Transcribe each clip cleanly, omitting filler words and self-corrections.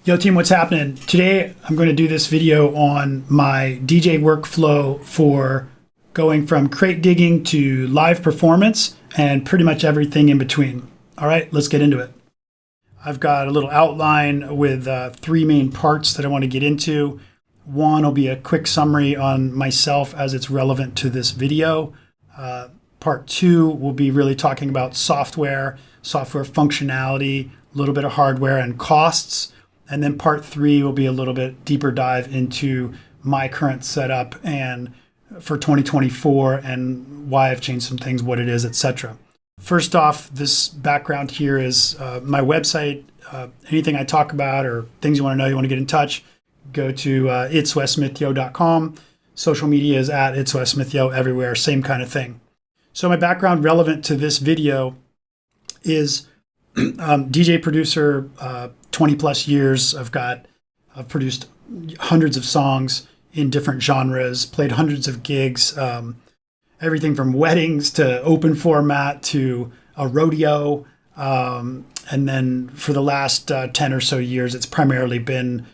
Yo team, what's happening? Today I'm going to do this video on my DJ workflow for going from crate digging to live performance and pretty much everything in between. All right, let's get into it. I've got a little outline with three main parts that I want to get into. One will be a quick summary on myself as it's relevant to this video. Part two will be really talking about software functionality, a little bit of hardware and costs. And then part three will be a little bit deeper dive into my current setup and for 2024 and why I've changed some things, what it is, etc. First off, this background here is my website. Anything I talk about or things you want to know, you want to get in touch, go to itswesmithyo.com. Social media is at itswesmithyo everywhere, same kind of thing. So my background relevant to this video is DJ producer, 20 plus years. I've produced hundreds of songs in different genres, played hundreds of gigs, everything from weddings to open format to a rodeo. And then for the last 10 or so years, it's primarily been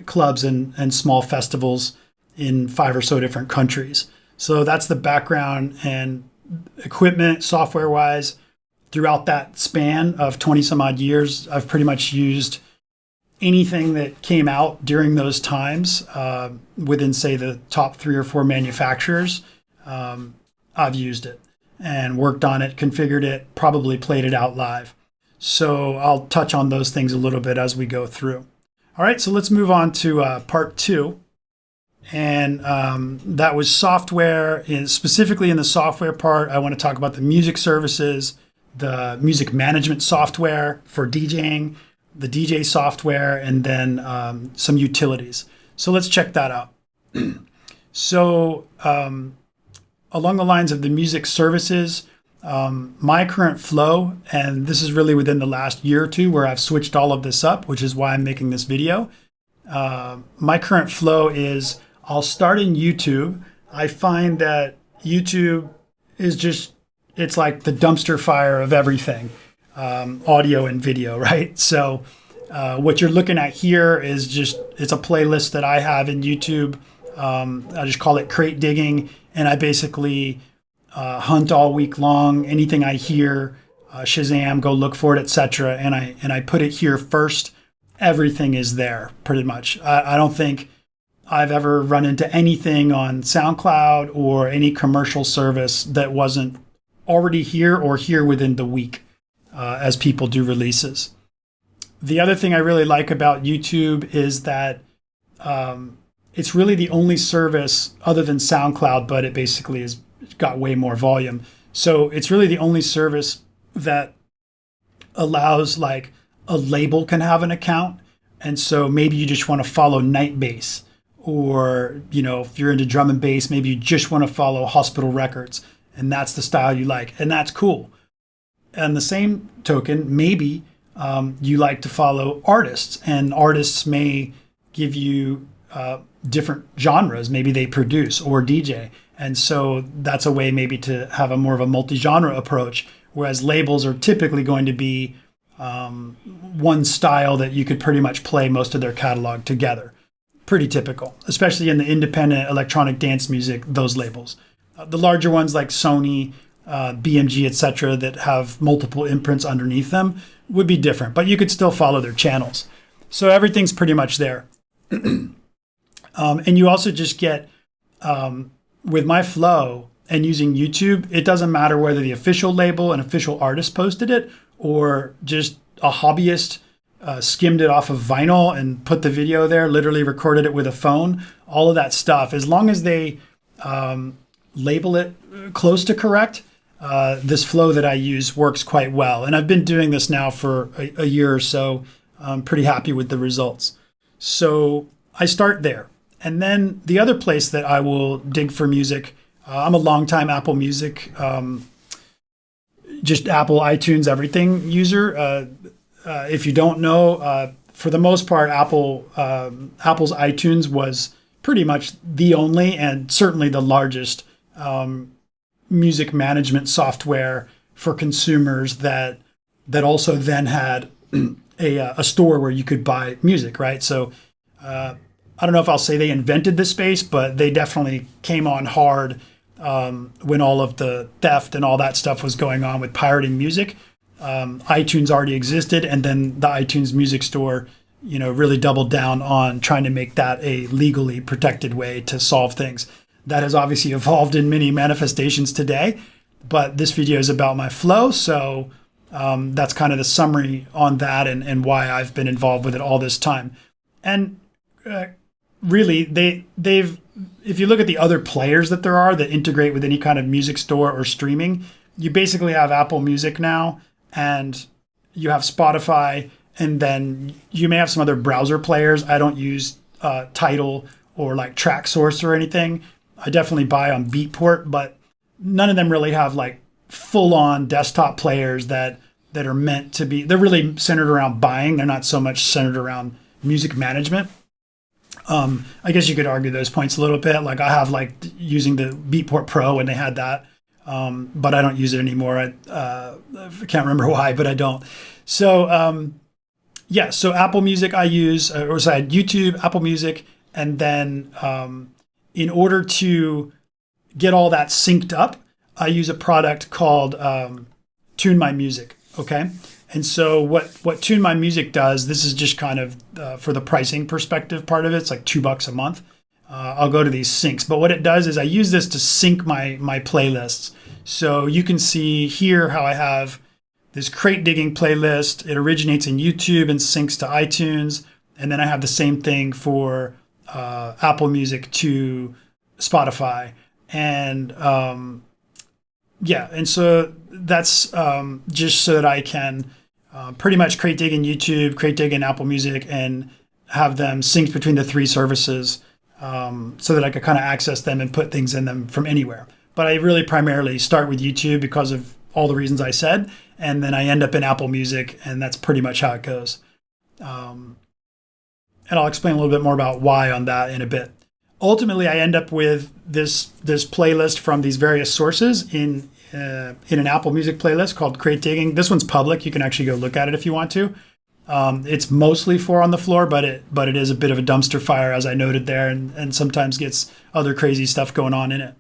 clubs and small festivals in 5 or so different countries. So that's the background and equipment software wise. Throughout that span of 20 some odd years, I've pretty much used anything that came out during those times within, say, the top 3 or 4 manufacturers. I've used it and worked on it, configured it, probably played it out live. So I'll touch on those things a little bit as we go through. All right, so let's move on to part 2. And that was software. Specifically in the software part, I want to talk about the music services, the music management software for DJing, the DJ software, and then some utilities. So let's check that out. So along the lines of the music services, my current flow, and this is really within the last year or two where I've switched all of this up, which is why I'm making this video. My current flow is I'll start in YouTube. I find that YouTube is just, it's like the dumpster fire of everything, audio and video, right? So what you're looking at here is just, it's a playlist that I have in YouTube. I just call it crate digging. And I basically hunt all week long. Anything I hear, Shazam, go look for it, etc. And I put it here first. Everything is there pretty much. I don't think I've ever run into anything on SoundCloud or any commercial service that wasn't already here or here within the week as people do releases. The other thing I really like about YouTube is that it's really the only service other than SoundCloud, but it basically has got way more volume. So it's really the only service that allows, like, a label can have an account. And so maybe you just want to follow Night Bass, or, you know, if you're into drum and bass, maybe you just want to follow Hospital Records. And that's the style you like, and that's cool. And the same token, maybe you like to follow artists, and artists may give you different genres. Maybe they produce or DJ. And so that's a way maybe to have a more of a multi-genre approach, whereas labels are typically going to be one style that you could pretty much play most of their catalog together. Pretty typical, especially in the independent electronic dance music, those labels. The larger ones like Sony, BMG, etc., that have multiple imprints underneath them would be different, but you could still follow their channels. So everything's pretty much there. And you also just get, with my flow and using YouTube, it doesn't matter whether the official label and official artist posted it or just a hobbyist skimmed it off of vinyl and put the video there, literally recorded it with a phone, all of that stuff. As long as they label it close to correct, this flow that I use works quite well. And I've been doing this now for a year or so. I'm pretty happy with the results. So I start there. And then the other place that I will dig for music, I'm a longtime Apple Music, just Apple, iTunes, everything user. If you don't know, for the most part, Apple's iTunes was pretty much the only and certainly the largest music management software for consumers that also then had a store where you could buy music, right? So I don't know if I'll say they invented the space, but they definitely came on hard when all of the theft and all that stuff was going on with pirating music. iTunes already existed, and then the iTunes Music Store, really doubled down on trying to make that a legally protected way to solve things. That has obviously evolved in many manifestations today, but this video is about my flow, so that's kind of the summary on that and why I've been involved with it all this time. And really, they've if you look at the other players that there are that integrate with any kind of music store or streaming, you basically have Apple Music now, and you have Spotify, and then you may have some other browser players. I don't use Tidal or like TrackSource or anything. I definitely buy on Beatport, but none of them really have like full-on desktop players that are meant to be. They're really centered around buying. They're not so much centered around music management. I guess you could argue those points a little bit. Like I have like using the Beatport Pro when they had that, but I don't use it anymore. I can't remember why, but I don't. So so Apple Music I use, or so I had YouTube, Apple Music, and then in order to get all that synced up, I use a product called Tune My Music. Okay. And so what Tune My Music does, this is just kind of for the pricing perspective part of it. It's like $2 a month. I'll go to these syncs. But what it does is I use this to sync my playlists. So you can see here how I have this crate digging playlist. It originates in YouTube and syncs to iTunes. And then I have the same thing for Apple Music to Spotify. And and so that's just so that I can pretty much crate dig in YouTube, crate dig in Apple Music, and have them synced between the three services so that I could kind of access them and put things in them from anywhere. But I really primarily start with YouTube because of all the reasons I said, and then I end up in Apple Music, and that's pretty much how it goes. And I'll explain a little bit more about why on that in a bit. Ultimately, I end up with this playlist from these various sources in an Apple Music playlist called Crate Digging. This one's public. You can actually go look at it if you want to. It's mostly for on the floor, but it is a bit of a dumpster fire, as I noted there, and sometimes gets other crazy stuff going on in it.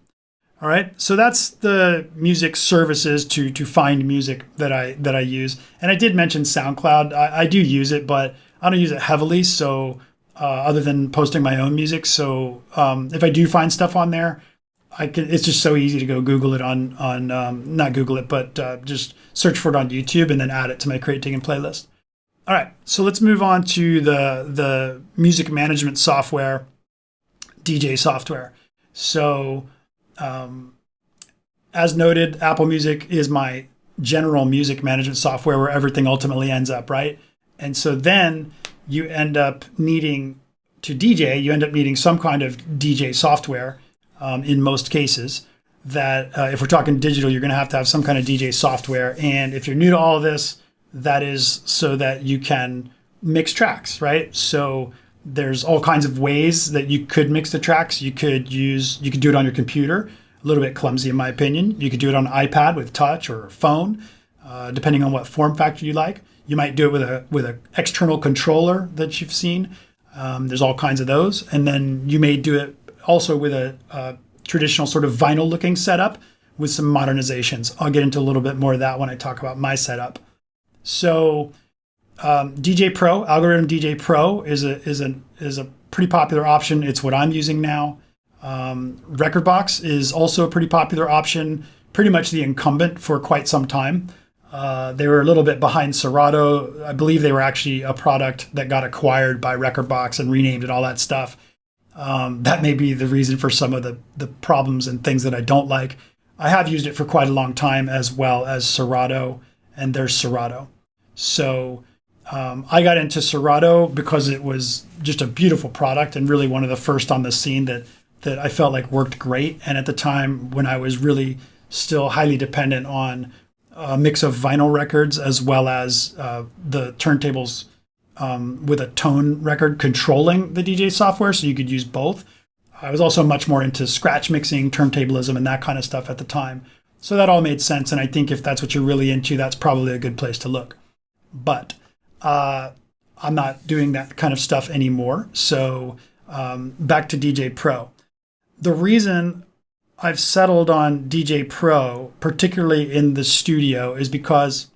All right, so that's the music services to find music that I use. And I did mention SoundCloud. I do use it, but I don't use it heavily. So other than posting my own music, so if I do find stuff on there, it's just so easy to go Google it on not Google it, but just search for it on YouTube and then add it to my crate digging playlist. All right, so let's move on to the music management software, DJ software. So as noted, Apple Music is my general music management software where everything ultimately ends up, right? And so then you end up needing to DJ, you end up needing some kind of DJ software. In most cases, that if we're talking digital, you're going to have some kind of DJ software. And if you're new to all of this, that is so that you can mix tracks, right? So there's all kinds of ways that you could mix the tracks. You could do it on your computer, a little bit clumsy in my opinion. You could do it on an iPad with touch or a phone, depending on what form factor you like. You might do it with an external controller that you've seen. There's all kinds of those. And then you may do it also with a traditional sort of vinyl looking setup with some modernizations. I'll get into a little bit more of that when I talk about my setup. So DJ Pro, Algoriddim DJ Pro is a pretty popular option. It's what I'm using now. Rekordbox is also a pretty popular option, pretty much the incumbent for quite some time. They were a little bit behind Serato. I believe they were actually a product that got acquired by Rekordbox and renamed and all that stuff. That may be the reason for some of the problems and things that I don't like. I have used it for quite a long time, as well as Serato, and there's Serato. So I got into Serato because it was just a beautiful product and really one of the first on the scene that I felt like worked great. And at the time when I was really still highly dependent on a mix of vinyl records as well as the turntables with a tone record controlling the DJ software, so you could use both. I was also much more into scratch mixing, turntablism, and that kind of stuff at the time. So that all made sense, and I think if that's what you're really into, that's probably a good place to look. But I'm not doing that kind of stuff anymore. So back to DJ Pro. The reason I've settled on DJ Pro, particularly in the StudiYo, is because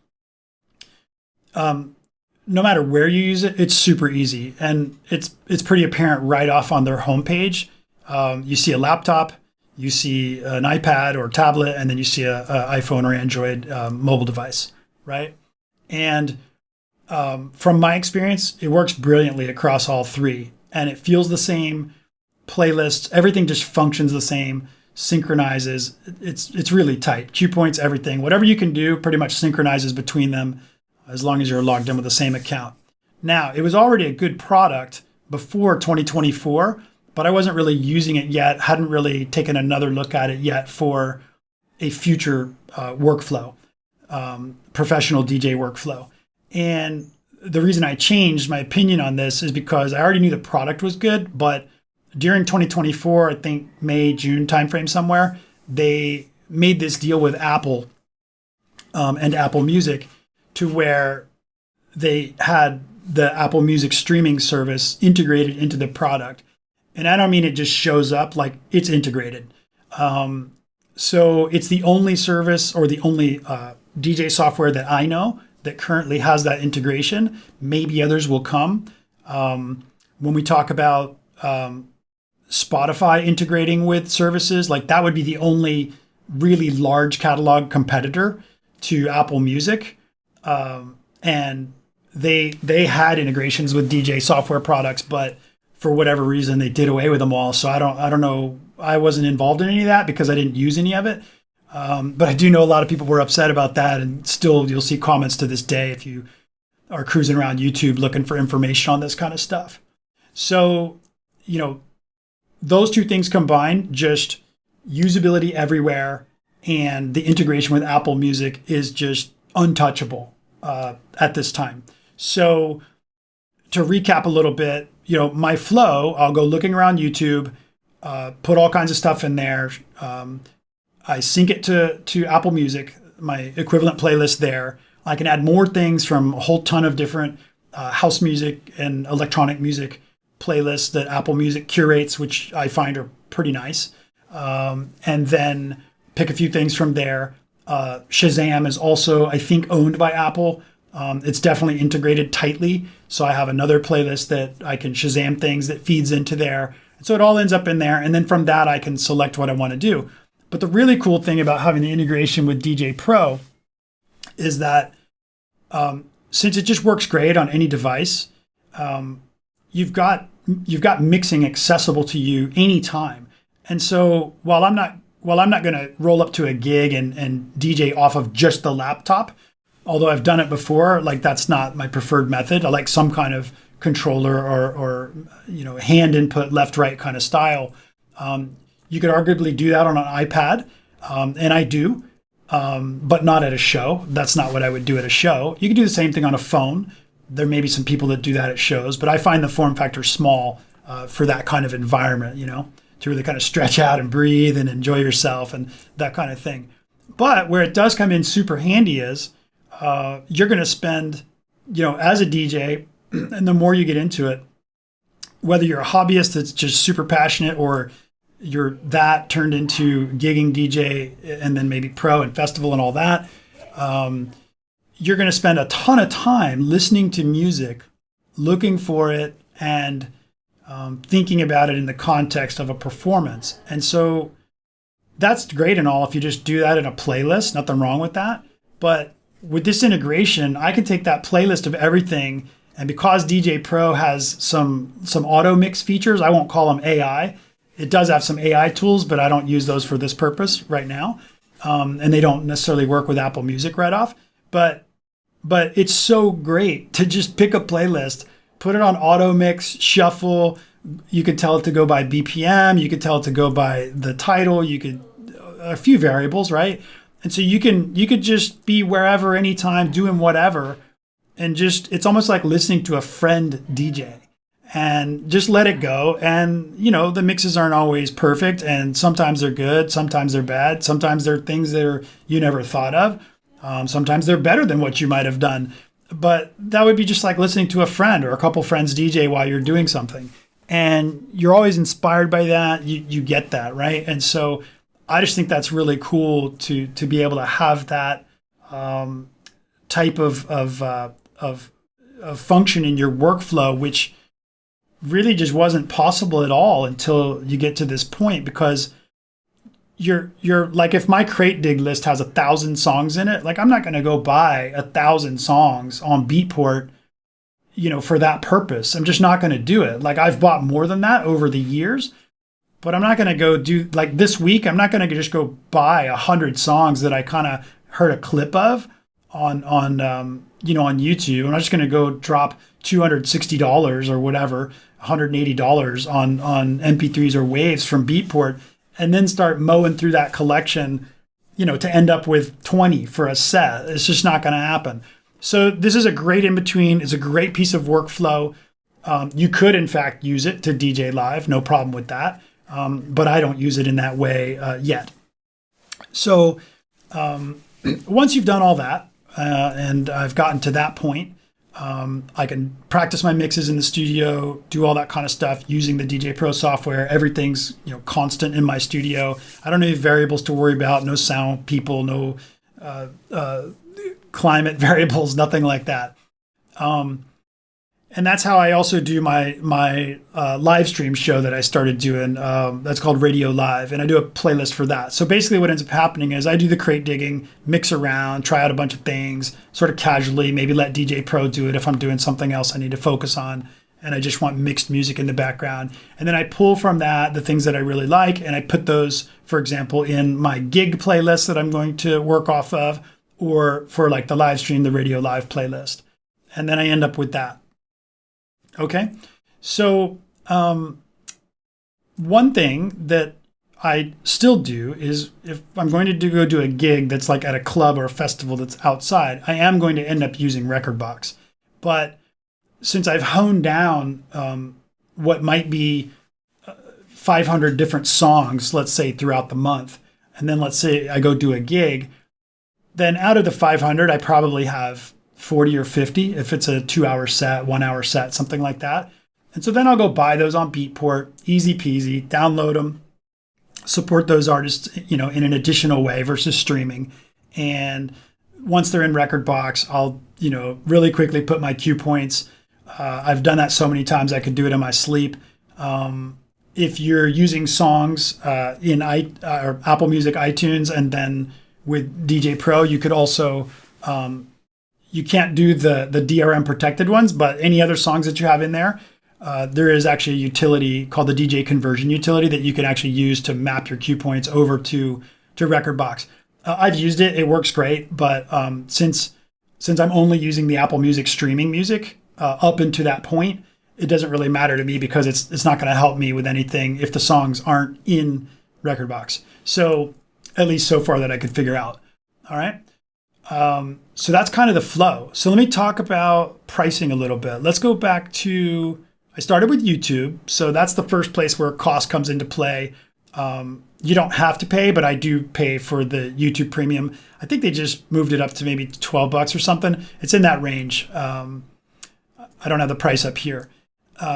no matter where you use it, it's super easy. And it's pretty apparent right off on their homepage. You see a laptop, you see an iPad or tablet, and then you see a iPhone or Android mobile device, right? And from my experience, it works brilliantly across all three. And it feels the same. Playlists, everything just functions the same, synchronizes. It's really tight. Cue points, everything. Whatever you can do pretty much synchronizes between them as long as you're logged in with the same account. Now, it was already a good product before 2024, but I wasn't really using it yet, hadn't really taken another look at it yet for a future workflow, professional DJ workflow. And the reason I changed my opinion on this is because I already knew the product was good, but during 2024, I think May, June timeframe somewhere, they made this deal with Apple and Apple Music to where they had the Apple Music streaming service integrated into the product. And I don't mean it just shows up, like it's integrated. So it's the only service or the only DJ software that I know that currently has that integration. Maybe others will come. When we talk about Spotify integrating with services, like that would be the only really large catalog competitor to Apple Music. And they had integrations with DJ software products, but for whatever reason, they did away with them all. So I don't know. I wasn't involved in any of that because I didn't use any of it. But I do know a lot of people were upset about that. And still, you'll see comments to this day if you are cruising around YouTube looking for information on this kind of stuff. So, those two things combined, just usability everywhere and the integration with Apple Music is just untouchable at this time. So to recap a little bit, my flow, I'll go looking around YouTube, put all kinds of stuff in there. I sync it to Apple Music, my equivalent playlist there. I can add more things from a whole ton of different house music and electronic music playlists that Apple Music curates, which I find are pretty nice. And then pick a few things from there. Shazam is also, I think, owned by Apple. It's definitely integrated tightly. So I have another playlist that I can Shazam things that feeds into there. So it all ends up in there. And then from that, I can select what I want to do. But the really cool thing about having the integration with DJ Pro is that since it just works great on any device, you've got mixing accessible to you anytime. And so while I'm not going to roll up to a gig and DJ off of just the laptop, although I've done it before, like that's not my preferred method. I like some kind of controller or hand input, left, right kind of style. You could arguably do that on an iPad, and I do, but not at a show. That's not what I would do at a show. You can do the same thing on a phone. There may be some people that do that at shows, but I find the form factor small for that kind of environment, to really kind of stretch out and breathe and enjoy yourself and that kind of thing. But where it does come in super handy is you're going to spend, as a DJ, and the more you get into it, whether you're a hobbyist that's just super passionate or you're that turned into gigging DJ and then maybe pro and festival and all that, you're going to spend a ton of time listening to music, looking for it, and thinking about it in the context of a performance. And so that's great and all if you just do that in a playlist, nothing wrong with that. But with this integration, I can take that playlist of everything, and because DJ Pro has some auto mix features, I won't call them AI. It does have some AI tools, but I don't use those for this purpose right now. And they don't necessarily work with Apple Music right off. But it's so great to just pick a playlist, put it on auto mix, shuffle. You could tell it to go by BPM. You could tell it to go by the title. You could a few variables, right? And so you could just be wherever, anytime, doing whatever, and just it's almost like listening to a friend DJ. And just let it go. And, the mixes aren't always perfect. And sometimes they're good. Sometimes they're bad. Sometimes they're things that you never thought of. Sometimes they're better than what you might have done. but that would be just like listening to a friend or a couple friends DJ while you're doing something. And you're always inspired by that. You get that, right? And so I just think that's really cool to be able to have that type of function in your workflow, which really just wasn't possible at all until you get to this point, because you're like, if my crate dig list has 1,000 songs in it, like I'm not going to go buy 1,000 songs on Beatport, for that purpose. I'm just not going to do it. Like I've bought more than that over the years, but I'm not going to go do, like this week, I'm not going to just go buy 100 songs that I kind of heard a clip of on YouTube. I'm not just going to go drop $260 or whatever, $180 on MP3s or waves from Beatport, and then start mowing through that collection, to end up with 20 for a set. It's just not going to happen. So this is a great in-between. It's a great piece of workflow. You could, in fact, use it to DJ live. No problem with that. But I don't use it in that way yet. So once you've done all that, and I've gotten to that point, I can practice my mixes in the studio, do all that kind of stuff using the DJ Pro software. Everything's constant in my studio. I don't have any variables to worry about. No sound people, no climate variables, nothing like that. And that's how I also do my live stream show that I started doing. That's called RadiYo Live, and I do a playlist for that. So basically what ends up happening is I do the crate digging, mix around, try out a bunch of things, sort of casually, maybe let DJ Pro do it if I'm doing something else I need to focus on, and I just want mixed music in the background. And then I pull from that the things that I really like, and I put those, for example, in my gig playlist that I'm going to work off of, or for like the live stream, the RadiYo Live playlist. And then I end up with that. Okay, so one thing that I still do is, if I'm going to go do a gig that's like at a club or a festival that's outside, I am going to end up using Rekordbox. But since I've honed down what might be 500 different songs, let's say throughout the month, and then let's say I go do a gig, then out of the 500, I probably have 40 or 50 if it's a 2-hour set, 1-hour set, something like that. And so then I'll go buy those on Beatport, easy peasy, download them, support those artists, in an additional way versus streaming. And once they're in Rekordbox, I'll, really quickly put my cue points. I've done that so many times I could do it in my sleep. If you're using songs in or Apple Music, iTunes, and then with DJ Pro, you could also you can't do the DRM protected ones, but any other songs that you have in there, there is actually a utility called the DJ conversion utility that you can actually use to map your cue points over to Rekordbox. I've used it. It works great. But since I'm only using the Apple Music streaming music up into that point, it doesn't really matter to me, because it's not going to help me with anything if the songs aren't in Rekordbox. So at least so far that I could figure out. All right. So that's kind of the flow. So let me talk about pricing a little bit. Let's go back to, I started with YouTube. So that's the first place where cost comes into play. You don't have to pay, but I do pay for the YouTube Premium. I think they just moved it up to maybe $12 or something. It's in that range. I don't have the price up here.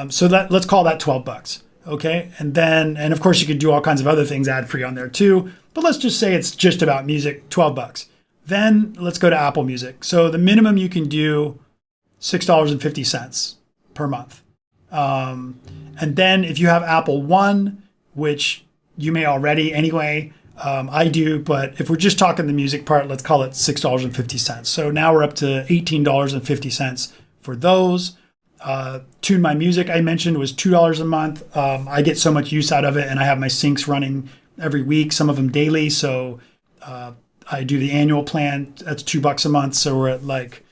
So let's call that $12. Okay. And of course you could do all kinds of other things ad free on there too, but let's just say it's just about music, $12. Then let's go to Apple Music. So the minimum you can do, $6.50 per month. And then if you have Apple One, which you may already anyway, I do, but if we're just talking the music part, let's call it $6.50. So now we're up to $18.50 for those. Tune My Music, I mentioned, was $2 a month. I get so much use out of it, and I have my syncs running every week, some of them daily. So I do the annual plan. That's $2 a month. So we're at like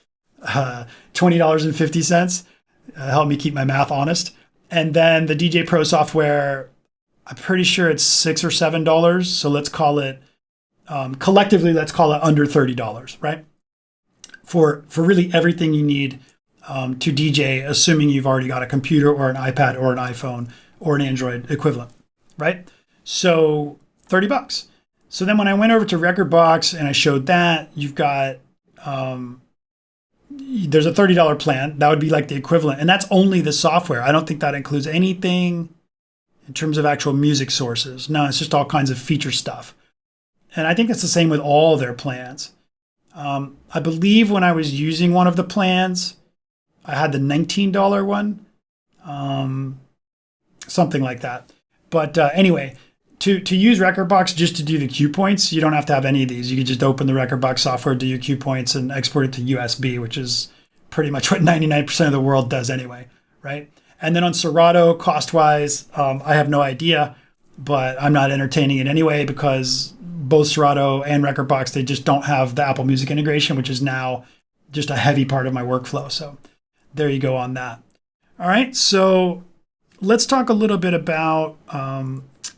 $20.50. Help me keep my math honest. And then the DJ Pro software, I'm pretty sure it's $6 or $7. So let's call it, collectively, let's call it under $30, right? For really everything you need to DJ, assuming you've already got a computer or an iPad or an iPhone or an Android equivalent, right? So $30. So then when I went over to Rekordbox and I showed that, you've got there's a $30 plan. That would be like the equivalent. And that's only the software. I don't think that includes anything in terms of actual music sources. No, it's just all kinds of feature stuff. And I think it's the same with all their plans. I believe when I was using one of the plans, I had the $19 one, something like that. But anyway, to use Rekordbox just to do the cue points, you don't have to have any of these. You can just open the Rekordbox software, do your cue points, and export it to USB, which is pretty much what 99% of the world does anyway, right? And then on Serato, cost-wise, I have no idea, but I'm not entertaining it anyway because both Serato and Rekordbox, they just don't have the Apple Music integration, which is now just a heavy part of my workflow. So there you go on that. All right, so let's talk a little bit about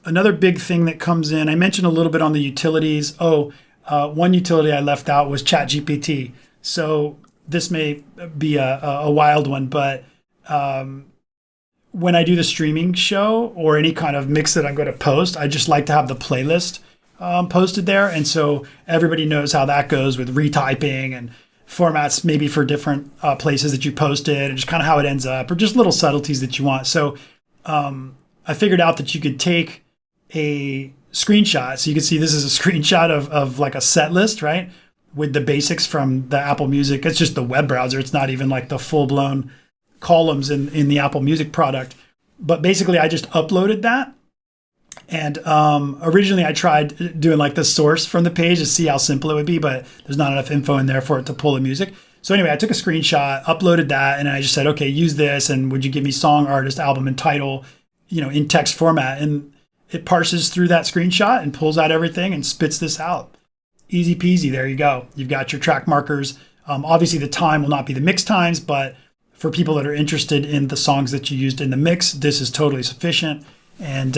another big thing that comes in. I mentioned a little bit on the utilities. One utility I left out was ChatGPT. So this may be a wild one, but when I do the streaming show or any kind of mix that I'm going to post, I just like to have the playlist posted there. And so everybody knows how that goes with retyping and formats maybe for different places that you posted and just kind of how it ends up or just little subtleties that you want. So I figured out that you could take a screenshot. So you can see this is a screenshot of like a set list, right? With the basics from the Apple Music. It's just the web browser. It's not even like the full-blown columns in the Apple Music product. But basically I just uploaded that. And originally I tried doing like the source from the page to see how simple it would be, but there's not enough info in there for it to pull the music. So anyway, I took a screenshot, uploaded that, and I just said, okay, use this. And would you give me song, artist, album, and title, in text format? And it parses through that screenshot and pulls out everything and spits this out. Easy peasy. There you go. You've got your track markers. Obviously the time will not be the mix times, but for people that are interested in the songs that you used in the mix, this is totally sufficient. And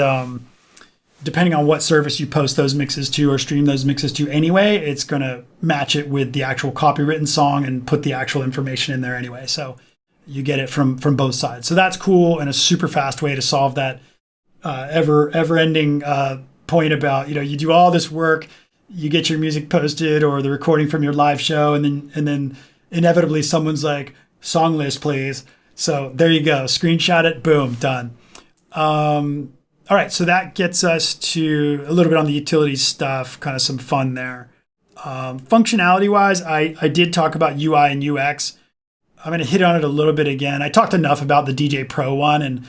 depending on what service you post those mixes to or stream those mixes to anyway, it's going to match it with the actual copywritten song and put the actual information in there anyway. So you get it from both sides. So that's cool and a super fast way to solve that ever-ending point about, you do all this work, you get your music posted or the recording from your live show, and then inevitably someone's like, song list, please. So there you go. Screenshot it. Boom. Done. All right, so that gets us to a little bit on the utilities stuff, kind of some fun there. Functionality-wise, I did talk about UI and UX. I'm going to hit on it a little bit again. I talked enough about the DJ Pro one and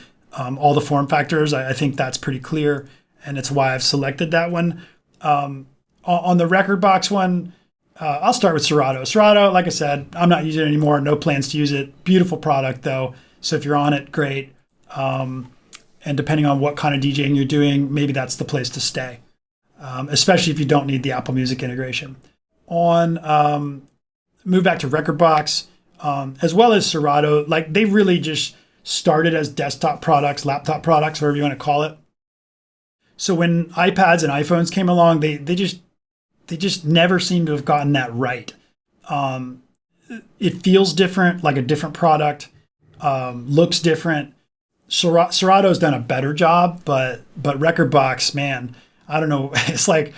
all the form factors. I think that's pretty clear, and it's why I've selected that one. On the Rekordbox one, I'll start with Serato. Serato, like I said, I'm not using it anymore. No plans to use it. Beautiful product, though. So if you're on it, great. And depending on what kind of DJing you're doing, maybe that's the place to stay, especially if you don't need the Apple Music integration. Move back to Rekordbox, as well as Serato. Like they really just started as desktop products, laptop products, whatever you want to call it. So when iPads and iPhones came along, they just never seem to have gotten that right. It feels different, like a different product, looks different. Serato's done a better job, but Rekordbox, man, I don't know. It's like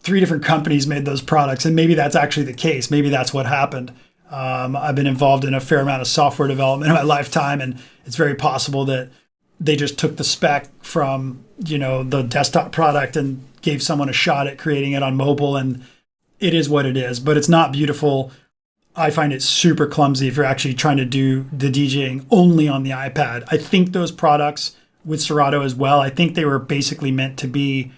3 different companies made those products, and maybe that's actually the case. Maybe that's what happened. I've been involved in a fair amount of software development in my lifetime, and it's very possible that they just took the spec from, the desktop product and gave someone a shot at creating it on mobile, and it is what it is. But it's not beautiful. I find it super clumsy if you're actually trying to do the DJing only on the iPad. I think those products with Serato as well, I think they were basically meant to be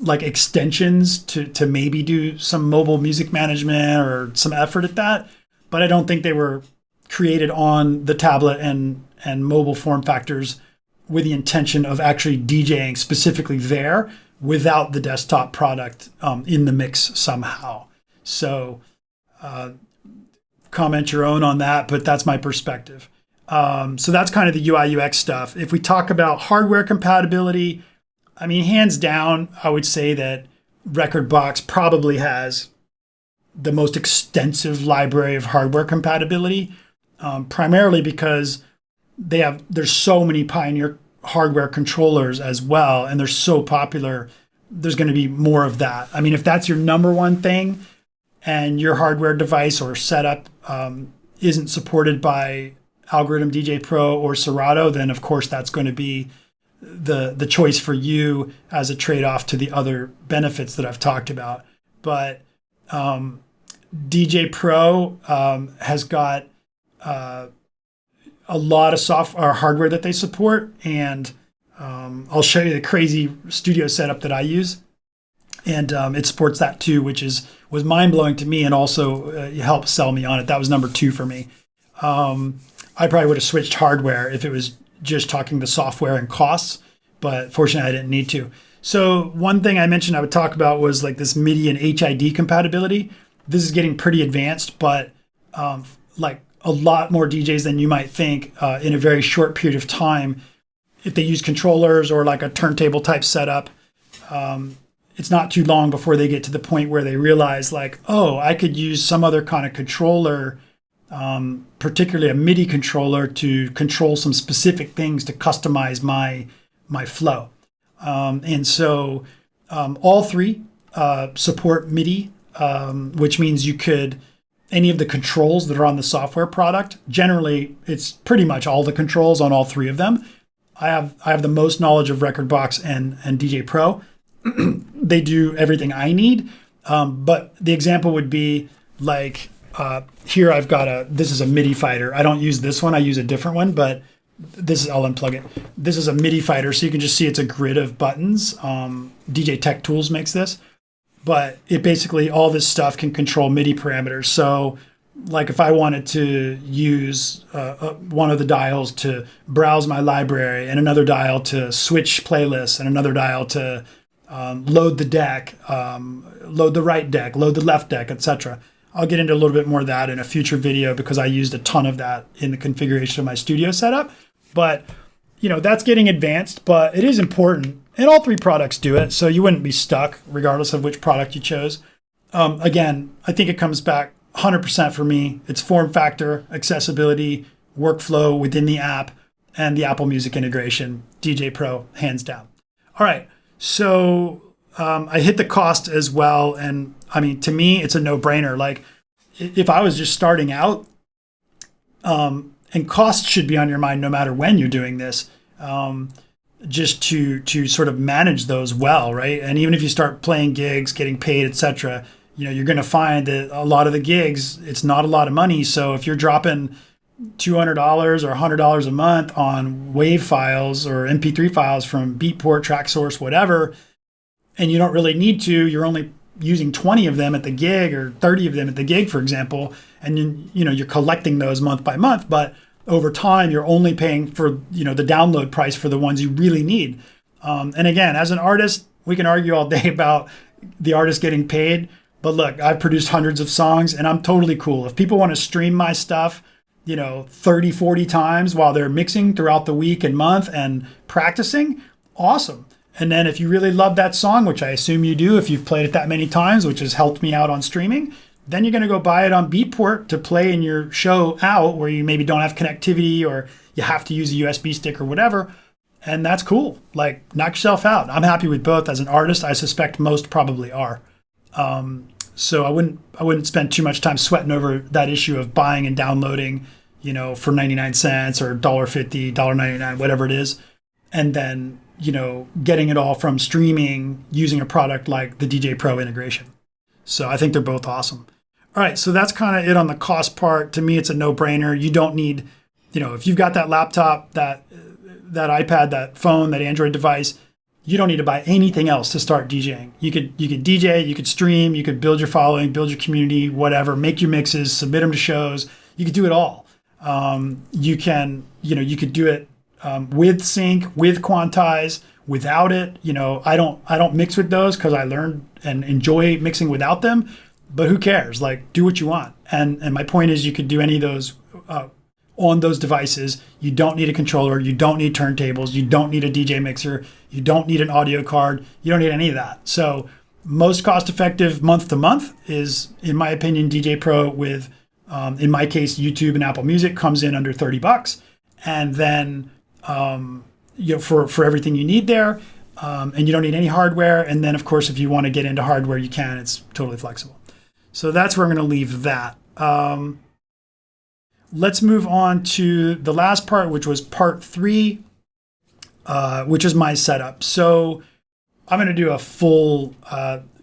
like extensions to maybe do some mobile music management or some effort at that. But I don't think they were created on the tablet and mobile form factors with the intention of actually DJing specifically there without the desktop product in the mix somehow. So comment your own on that, but that's my perspective. So that's kind of the UI UX stuff. If we talk about hardware compatibility, I mean, hands down, I would say that Rekordbox probably has the most extensive library of hardware compatibility, primarily because there's so many Pioneer hardware controllers as well, and they're so popular. There's going to be more of that. I mean, if that's your number one thing, and your hardware device or setup isn't supported by Algoriddim, DJ Pro, or Serato, then of course that's going to be the choice for you as a trade-off to the other benefits that I've talked about. But DJ Pro has got a lot of software or hardware that they support, and I'll show you the crazy studio setup that I use, and it supports that too, which was mind-blowing to me, and also helped sell me on it. That was number 2 for me. I probably would have switched hardware if it was just talking the software and costs, but fortunately I didn't need to. So one thing I mentioned I would talk about was like this MIDI and HID compatibility. This is getting pretty advanced, but like a lot more DJs than you might think in a very short period of time, if they use controllers or like a turntable type setup, it's not too long before they get to the point where they realize like, oh, I could use some other kind of controller, particularly a MIDI controller, to control some specific things to customize my flow. And so all 3 support MIDI, which means you could, any of the controls that are on the software product, generally it's pretty much all the controls on all 3 of them. I have the most knowledge of Rekordbox and DJ Pro. They do everything I need. But the example would be like, here I've got this is a MIDI fighter. I don't use this one, I use a different one, but I'll unplug it. This is a MIDI fighter, so you can just see it's a grid of buttons. DJ Tech Tools makes this, but it basically, all this stuff can control MIDI parameters. So like if I wanted to use one of the dials to browse my library, and another dial to switch playlists, and another dial to load the deck, load the right deck, load the left deck, etc. I'll get into a little bit more of that in a future video because I used a ton of that in the configuration of my studio setup. But, that's getting advanced, but it is important. And all 3 products do it, so you wouldn't be stuck regardless of which product you chose. Again, I think it comes back 100% for me. It's form factor, accessibility, workflow within the app, and the Apple Music integration. DJ Pro, hands down. All right, so I hit the cost as well. And I mean, to me, it's a no-brainer. Like if I was just starting out, and cost should be on your mind no matter when you're doing this, just to sort of manage those well, right? And even if you start playing gigs, getting paid, etc., you're going to find that a lot of the gigs, it's not a lot of money. So if you're dropping $200 or $100 a month on WAV files or MP3 files from Beatport, TrackSource, whatever, and you don't really need to, you're only using 20 of them at the gig or 30 of them at the gig, for example, and you're collecting those month by month, but over time you're only paying for the download price for the ones you really need. And again, as an artist, we can argue all day about the artist getting paid, but look, I've produced hundreds of songs and I'm totally cool. If people want to stream my stuff 30, 40 times while they're mixing throughout the week and month and practicing, awesome. And then if you really love that song, which I assume you do if you've played it that many times, which has helped me out on streaming, then you're going to go buy it on Beatport to play in your show out where you maybe don't have connectivity or you have to use a USB stick or whatever. And that's cool. Like, knock yourself out. I'm happy with both. As an artist, I suspect most probably are. So I wouldn't spend too much time sweating over that issue of buying and downloading, for 99 cents or $1.50, $1.99, whatever it is. And then, getting it all from streaming using a product like the DJ Pro integration. So I think they're both awesome. All right, so that's kind of it on the cost part. To me, it's a no-brainer. You don't need, if you've got that laptop, that iPad, that phone, that Android device, you don't need to buy anything else to start DJing. You could DJ, you could stream, you could build your following, build your community, whatever, make your mixes, submit them to shows. You could do it all. You could do it with sync, with quantize, without it. I don't mix with those because I learned and enjoy mixing without them. But who cares? Like, do what you want. And my point is, you could do any of those on those devices. You don't need a controller. You don't need turntables. You don't need a DJ mixer. You don't need an audio card. You don't need any of that. So most cost-effective month to month is, in my opinion, DJ Pro with, in my case, YouTube and Apple Music comes in under $30. And then, for everything you need there, and you don't need any hardware. And then, of course, if you want to get into hardware, you can. It's totally flexible. So that's where I'm going to leave that. let's move on to the last part, which was part 3, which is my setup. So I'm going to do a full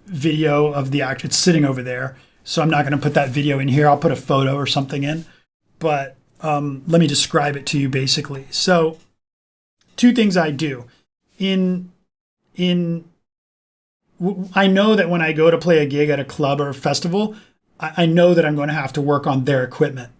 video of the act. It's sitting over there. So I'm not going to put that video in here. I'll put a photo or something in. But let me describe it to you basically. So 2 things I do. I know that when I go to play a gig at a club or a festival, I know that I'm going to have to work on their equipment.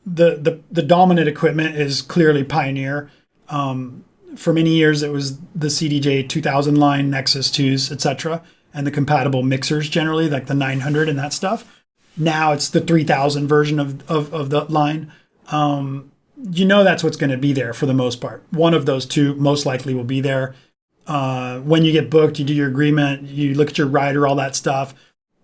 The dominant equipment is clearly Pioneer. For many years, it was the CDJ 2000 line, Nexus 2s, etc., and the compatible mixers generally, like the 900 and that stuff. Now it's the 3000 version of the line. That's what's going to be there for the most part. One of those 2 most likely will be there. When you get booked, you do your agreement, you look at your rider, all that stuff.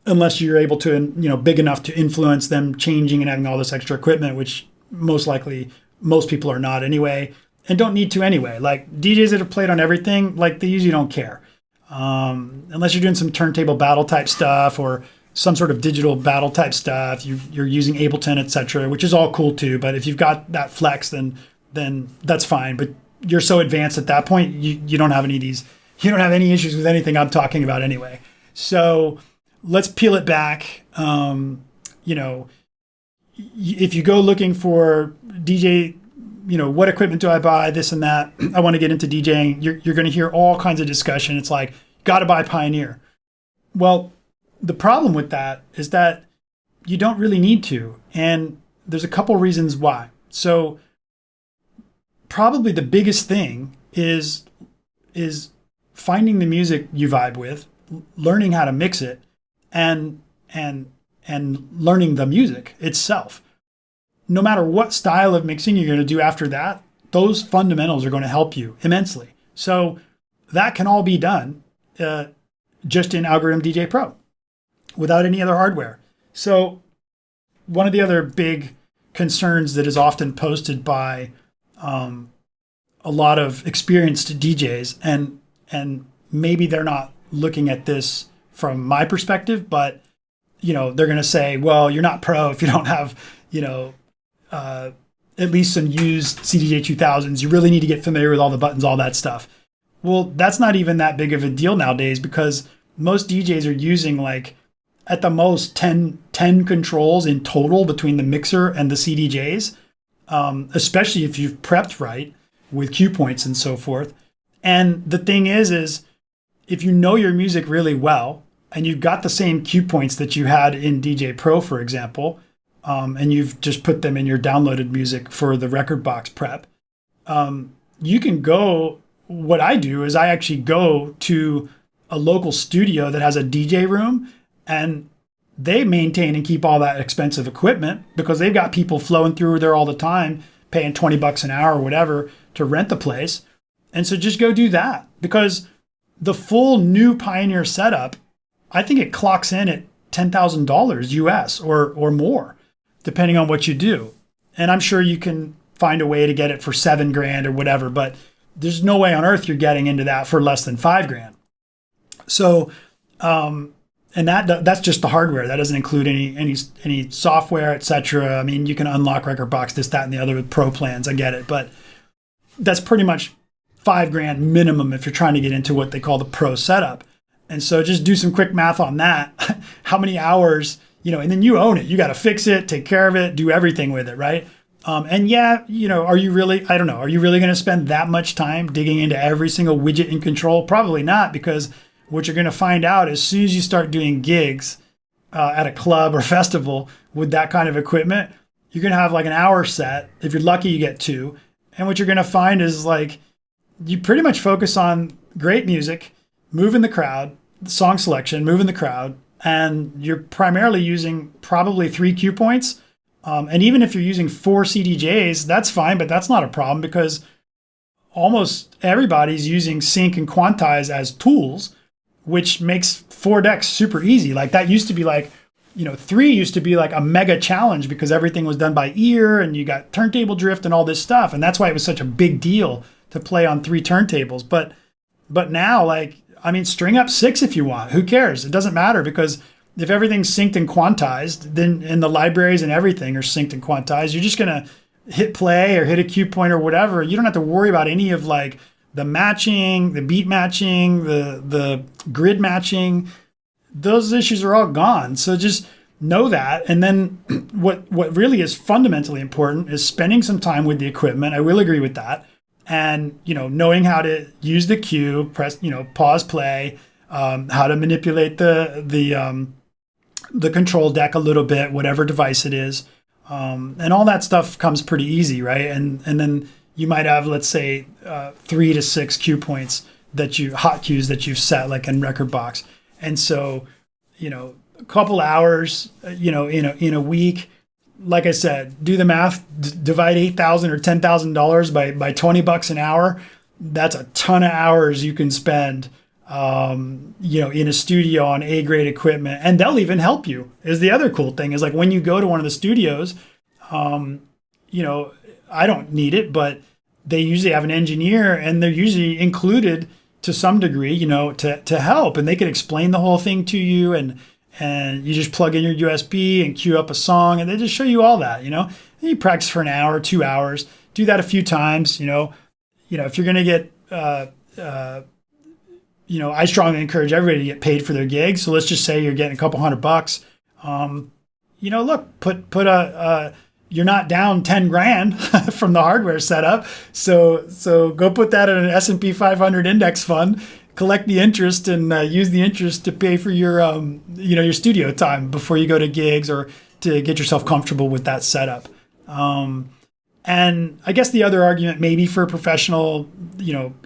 Unless you're able to, big enough to influence them changing and having all this extra equipment, which most likely most people are not anyway, and don't need to anyway. Like DJs that have played on everything, like they usually don't care. Unless you're doing some turntable battle type stuff or some sort of digital battle type stuff, you're using Ableton, etc., which is all cool too. But if you've got that flex, then that's fine. But you're so advanced at that point, you don't have any of these. You don't have any issues with anything I'm talking about anyway. So let's peel it back. If you go looking for DJ, what equipment do I buy, this and that, I want to get into DJing, you're going to hear all kinds of discussion. It's like, got to buy Pioneer. Well, the problem with that is that you don't really need to. And there's a couple reasons why. So probably the biggest thing is finding the music you vibe with, learning how to mix it, and learning the music itself. No matter what style of mixing you're going to do after that, those fundamentals are going to help you immensely. So that can all be done just in Algoriddim DJ Pro without any other hardware. So one of the other big concerns that is often posted by a lot of experienced DJs, and maybe they're not looking at this from my perspective, but they're going to say, well, you're not pro if you don't have, at least some used CDJ 2000s. You really need to get familiar with all the buttons, all that stuff. Well, that's not even that big of a deal nowadays, because most DJs are using like at the most 10 controls in total between the mixer and the CDJs, especially if you've prepped right with cue points and so forth. And the thing is if you know your music really well and you've got the same cue points that you had in DJ Pro, for example, and you've just put them in your downloaded music for the Rekordbox prep, you can go. What I do is I actually go to a local studio that has a DJ room, and they maintain and keep all that expensive equipment because they've got people flowing through there all the time, paying $20 an hour or whatever to rent the place. And so just go do that, because the full new Pioneer setup, I think it clocks in at $10,000 US or more, depending on what you do. And I'm sure you can find a way to get it for $7,000 or whatever, but there's no way on earth you're getting into that for less than $5,000. So, and that's just the hardware. That doesn't include any software, etc. I mean, you can unlock Rekordbox, this, that, and the other with pro plans. I get it, but that's pretty much $5,000 minimum if you're trying to get into what they call the pro setup. And so just do some quick math on that. How many hours, and then you own it. You got to fix it, take care of it, do everything with it, right? And yeah, are you really going to spend that much time digging into every single widget and control? Probably not, because what you're going to find out as soon as you start doing gigs at a club or festival with that kind of equipment, you're going to have like an hour set. If you're lucky, you get 2. And what you're going to find is like, you pretty much focus on great music, moving the crowd, song selection, moving the crowd, and you're primarily using probably 3 cue points. And even if you're using 4 CDJs, that's fine, but that's not a problem because almost everybody's using sync and quantize as tools, which makes 4 decks super easy. Like that used to be like, 3 used to be like a mega challenge because everything was done by ear and you got turntable drift and all this stuff. And that's why it was such a big deal to play on 3 turntables. But now, string up 6 if you want. Who cares? It doesn't matter because if everything's synced and quantized, then and the libraries and everything are synced and quantized, you're just gonna hit play or hit a cue point or whatever. You don't have to worry about any of like the matching, the beat matching, the grid matching. Those issues are all gone. So just know that. And then what really is fundamentally important is spending some time with the equipment. I will agree with that. And, knowing how to use the cue, press, pause, play, how to manipulate the control deck a little bit, whatever device it is. And all that stuff comes pretty easy, right? And then you might have, let's say, 3 to 6 cue points hot cues that you've set, like in Rekordbox. And so, a couple hours, in a week, like I said, do the math, divide $8,000 or $10,000 by $20 an hour. That's a ton of hours you can spend, in a studio on A-grade equipment, and they'll even help you. Is the other cool thing is like when you go to one of the studios, I don't need it, but they usually have an engineer, and they're usually included to some degree, to help, and they can explain the whole thing to you, and you just plug in your USB and queue up a song, and they just show you all that, and you practice for an hour, 2 hours, do that a few times, if you're going to get, I strongly encourage everybody to get paid for their gigs. So let's just say you're getting a couple $100. Look, put you're not down 10 grand from the hardware setup. So go put that in an S&P 500 index fund, collect the interest, and use the interest to pay for your, your studio time before you go to gigs or to get yourself comfortable with that setup. And I guess the other argument maybe for professional,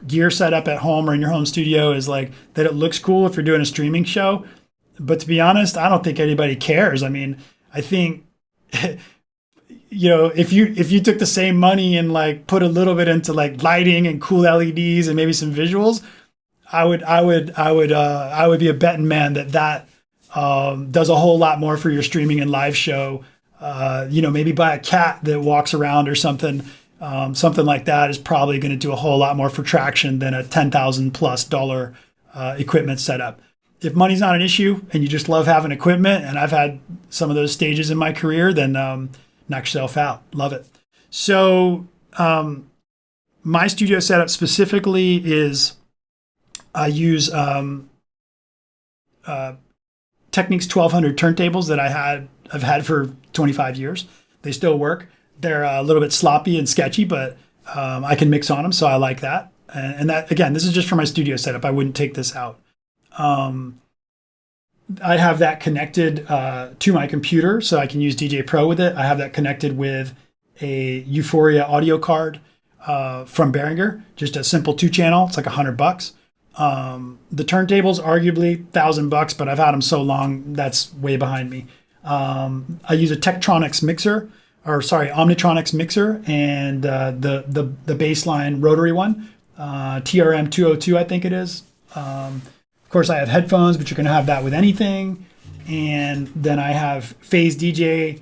gear setup at home or in your home studio is like that it looks cool if you're doing a streaming show. But to be honest, I don't think anybody cares. I mean, I think, if you took the same money and like put a little bit into like lighting and cool LEDs and maybe some visuals, I would be a betting man that does a whole lot more for your streaming and live show. Maybe buy a cat that walks around or something. Something like that is probably going to do a whole lot more for traction than a $10,000+ equipment setup. If money's not an issue and you just love having equipment, and I've had some of those stages in my career, then knock yourself out. Love it. So my studio setup specifically is I use Technics 1200 turntables that I've had for 25 years. They still work. They're a little bit sloppy and sketchy, but I can mix on them, so I like that. And that, again, this is just for my studio setup. I wouldn't take this out. I have that connected to my computer, so I can use DJ Pro with it. I have that connected with a Euphoria audio card from Behringer, just a simple 2-channel. It's like $100. The turntables, arguably $1,000, but I've had them so long that's way behind me. I use a Omnitronics mixer, and the baseline rotary one, TRM 202, I think it is. Of course, I have headphones, but you can have that with anything. And then I have Phase DJ,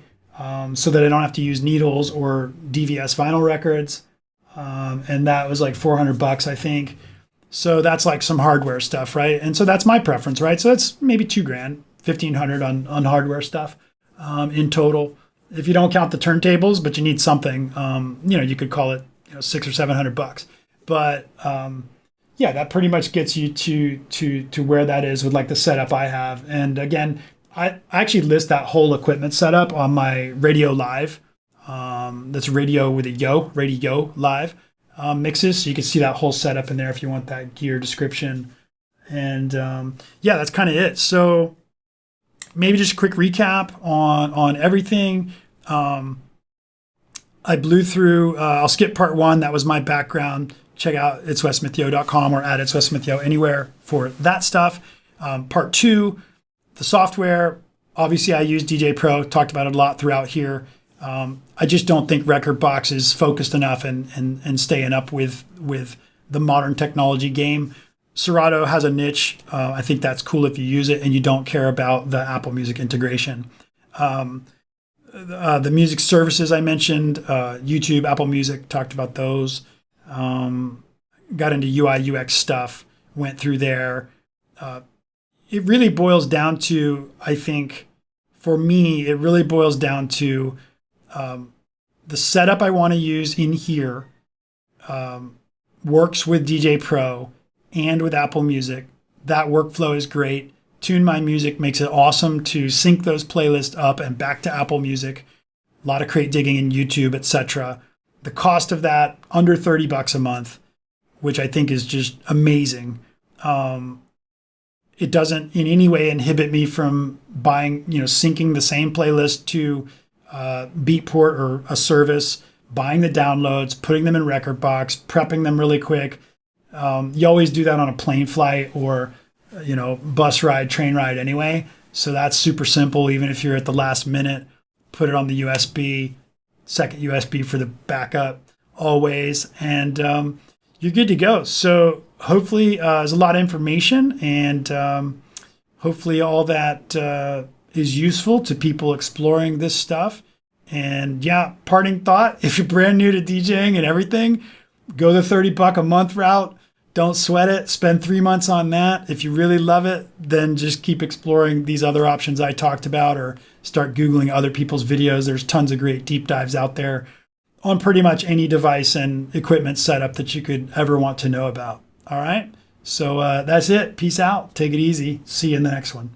so that I don't have to use needles or DVS vinyl records. And that was like $400, I think. So that's like some hardware stuff, right? And so that's my preference, right? So that's maybe $2,000, $1,500 on hardware stuff in total. If you don't count the turntables, but you need something, you could call it $600 or $700. But that pretty much gets you to where that is with like the setup I have. And again, I actually list that whole equipment setup on my RadiYo Live. That's RadiYo with a RadiYo Live mixes. So you can see that whole setup in there if you want that gear description. And that's kind of it. So maybe just a quick recap on everything. I blew through, I'll skip part 1. That was my background. Check out itswesmithyo.com or at itswesmithyo anywhere for that stuff. Part 2, the software. Obviously, I use DJ Pro. Talked about it a lot throughout here. I just don't think Rekordbox is focused enough and staying up with the modern technology game. Serato has a niche. I think that's cool if you use it and you don't care about the Apple Music integration. The music services I mentioned, YouTube, Apple Music, talked about those. Got into UI, UX stuff, went through there. it really boils down to, I think, for me, it really boils down to the setup I want to use in here works with DJ Pro and with Apple Music. That workflow is great. Tune My Music makes it awesome to sync those playlists up and back to Apple Music. A lot of crate digging in YouTube, etc. The cost of that, under $30 a month, which I think is just amazing. It doesn't in any way inhibit me from buying, syncing the same playlist to Beatport or a service, buying the downloads, putting them in Rekordbox, prepping them really quick. You always do that on a plane flight or bus ride, train ride anyway. So that's super simple. Even if you're at the last minute, put it on the USB, second USB for the backup always. And you're good to go. So hopefully there's a lot of information, and hopefully all that is useful to people exploring this stuff. And yeah, parting thought, if you're brand new to DJing and everything, go the $30 a month route. Don't sweat it. Spend 3 months on that. If you really love it, then just keep exploring these other options I talked about, or start Googling other people's videos. There's tons of great deep dives out there on pretty much any device and equipment setup that you could ever want to know about. All right. So that's it. Peace out. Take it easy. See you in the next one.